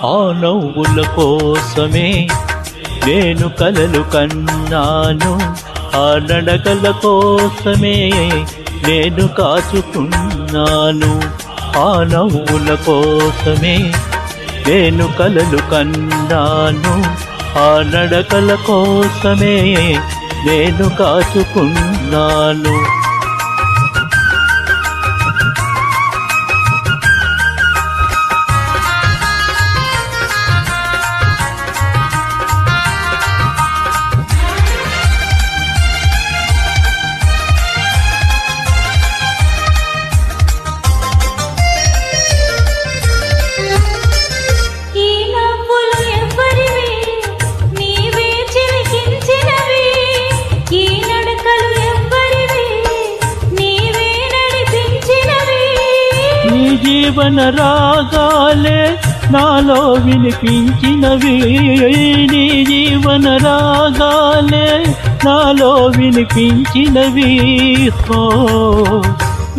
ఆ నవ్వుల కోసమే నేను కలలు కన్నాను, ఆ నడకల కోసమే నేను కాచుకున్నాను. ఆ నవ్వుల కోసమే నేను కలలు కన్నాను, ఆ నడకల కోసమే నేను కాచుకున్నాను. జీవన రాగాలే నాలో వినిపించినవి, నీ జీవన రాగాలే నాలో వినిపించినవి,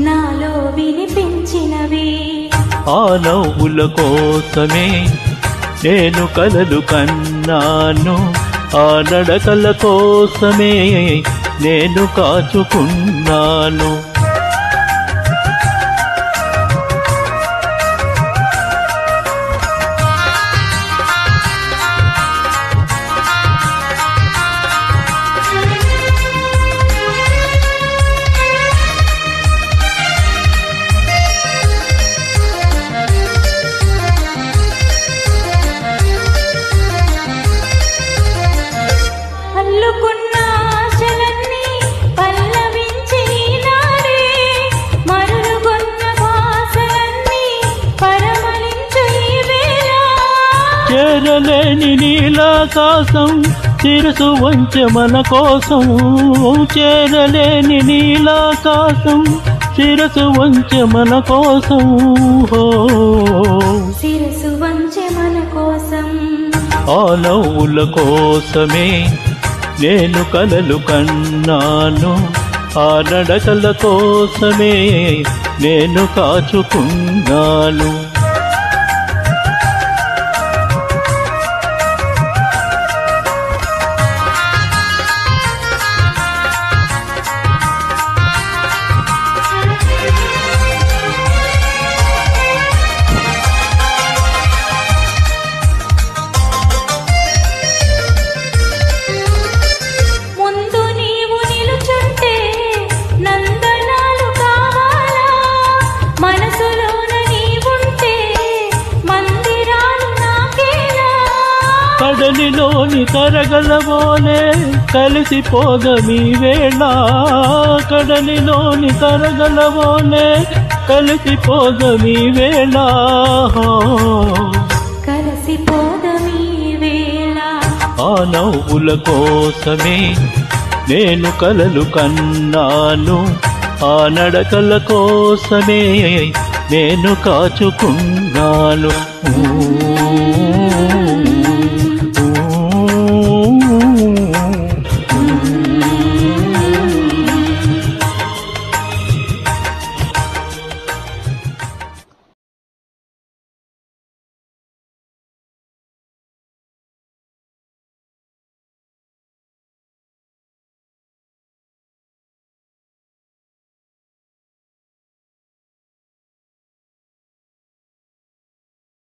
నాలో వినిపించినవి. ఆ నవ్వుల కోసమే నేను కలలు కన్నాను, ఆ నడకల కోసమే నేను కాచుకున్నాను. చేరలేని నీలాకాశం శిరసు వంచె మన కోసం, చేరలేని నీలాకాశం శిరసు వంచె మన కోసం, శిరసు వంచె మన కోసం. ఆ నవ్వుల కోసమే నేను కలలు కన్నాను, ఆ నడకల కోసమే నేను కాచుకున్నాను. కడలిలోని కరగలవోలే కలిసిపోదమీ వేళ, కడలిలోని కరగలవోలే కలిసిపోదమీ వేళ, కలిసిపోదమీ వేళ. ఆ నవ్వుల కోసమే నేను కలలు కన్నాను, ఆ నడకల కోసమే నేను కాచుకున్నాను.